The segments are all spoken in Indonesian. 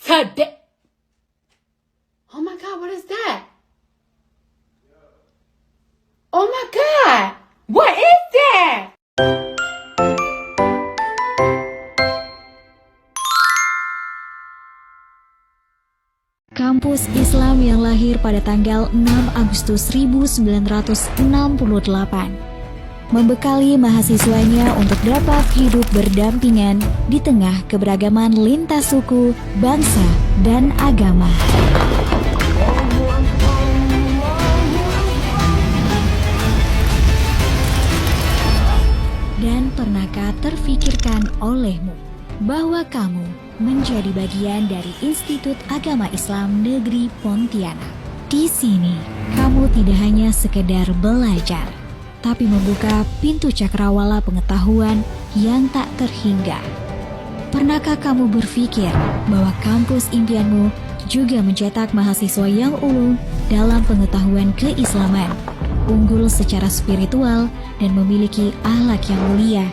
today. Oh my God, what is that? Oh my God, what is that? Kampus Islam yang lahir pada tanggal 6 Agustus 1968 membekali mahasiswanya untuk dapat hidup berdampingan di tengah keberagaman lintas suku, bangsa, dan agama. Dan pernahkah terfikirkan olehmu bahwa kamu menjadi bagian dari Institut Agama Islam Negeri Pontianak? Di sini, kamu tidak hanya sekedar belajar, tapi membuka pintu cakrawala pengetahuan yang tak terhingga. Pernahkah kamu berpikir bahwa kampus impianmu juga mencetak mahasiswa yang ulung dalam pengetahuan keislaman, unggul secara spiritual, dan memiliki akhlak yang mulia?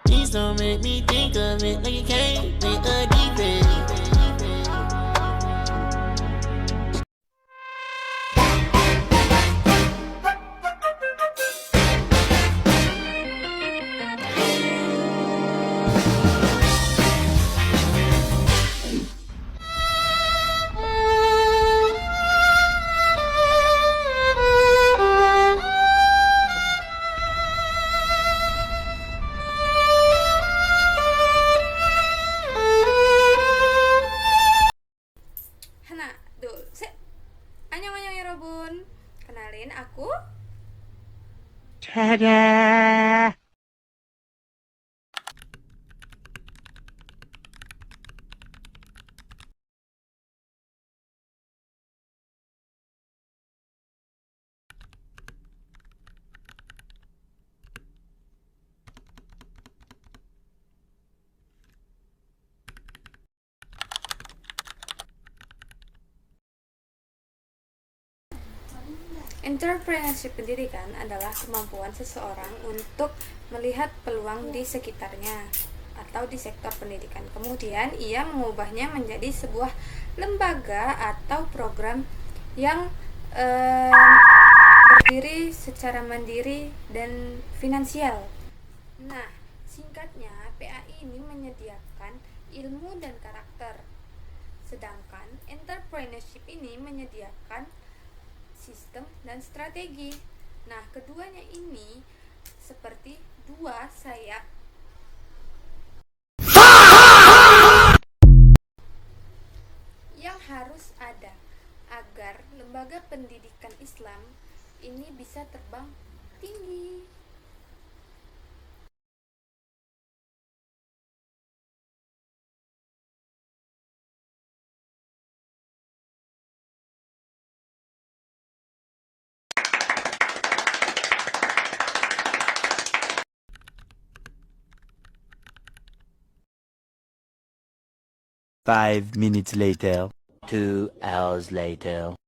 Please don't make me think of it like you can't make a defense. Annyeonghaseyo ya Robun. Kenalin aku Ta-da! Entrepreneurship pendidikan adalah kemampuan seseorang untuk melihat peluang di sekitarnya atau di sektor pendidikan. Kemudian ia mengubahnya menjadi sebuah lembaga atau program yang berdiri secara mandiri dan finansial. Nah, singkatnya PAI ini menyediakan ilmu dan karakter. Sedangkan entrepreneurship ini menyediakan sistem dan strategi. Nah, keduanya ini seperti dua sayap yang harus ada agar lembaga pendidikan Islam ini bisa terbang tinggi. Five minutes later, 2 hours later.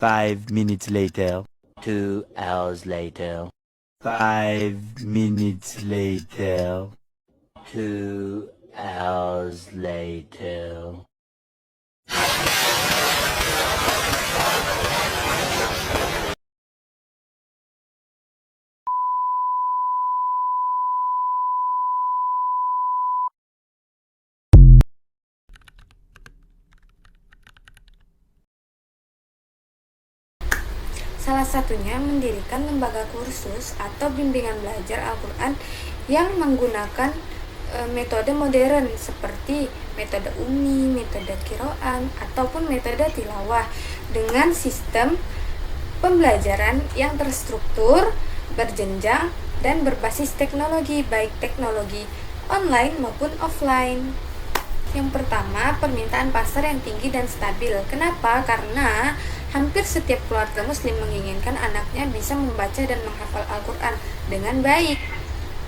5 minutes later. 2 hours later. 5 minutes later. 2 hours later. Salah satunya mendirikan lembaga kursus atau bimbingan belajar Al-Quran yang menggunakan metode modern seperti metode ummi, metode qiraan, ataupun metode tilawah dengan sistem pembelajaran yang terstruktur, berjenjang, dan berbasis teknologi, baik teknologi online maupun offline. Yang pertama, permintaan pasar yang tinggi dan stabil. Kenapa? Karena hampir setiap keluarga muslim menginginkan anaknya bisa membaca dan menghafal Al-Quran dengan baik.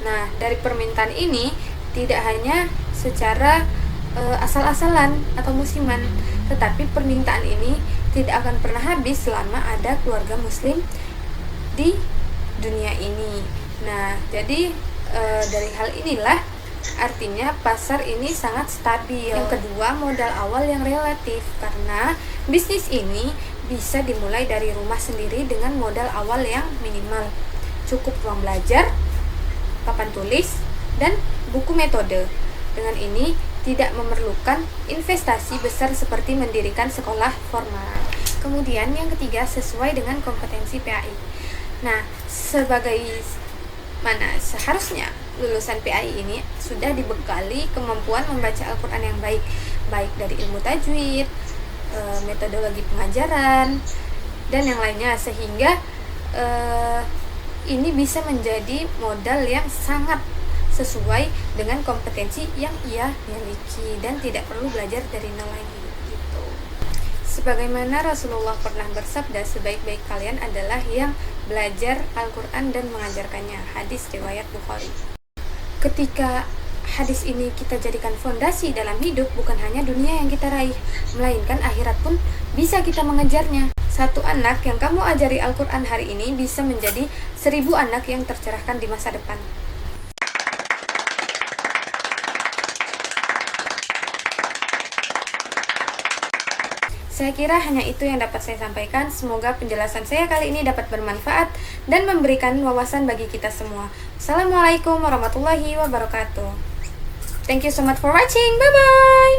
Nah, dari permintaan ini tidak hanya secara asal-asalan atau musiman, tetapi permintaan ini tidak akan pernah habis selama ada keluarga muslim di dunia ini. Nah, jadi dari hal inilah artinya pasar ini sangat stabil. Yang kedua, modal awal yang relatif, karena bisnis ini bisa dimulai dari rumah sendiri dengan modal awal yang minimal. Cukup uang belajar, papan tulis, dan buku metode. Dengan ini tidak memerlukan investasi besar seperti mendirikan sekolah formal. Kemudian yang ketiga, sesuai dengan kompetensi PAI. Nah, seharusnya lulusan PAI ini sudah dibekali kemampuan membaca Al-Quran yang baik, baik dari ilmu tajwid, metodologi pengajaran, dan yang lainnya, sehingga ini bisa menjadi modal yang sangat sesuai dengan kompetensi yang ia miliki dan tidak perlu belajar dari nol lagi gitu. Sebagaimana Rasulullah pernah bersabda, sebaik-baik kalian adalah yang belajar Al-Quran dan mengajarkannya. Hadis riwayat Bukhari. Ketika hadis ini kita jadikan fondasi dalam hidup, bukan hanya dunia yang kita raih, melainkan akhirat pun bisa kita mengejarnya. Satu anak yang kamu ajari Al-Quran hari ini bisa menjadi 1000 anak yang tercerahkan di masa depan. Saya kira hanya itu yang dapat saya sampaikan. Semoga penjelasan saya kali ini dapat bermanfaat dan memberikan wawasan bagi kita semua. Assalamualaikum warahmatullahi wabarakatuh. Thank you so much for watching. Bye-bye.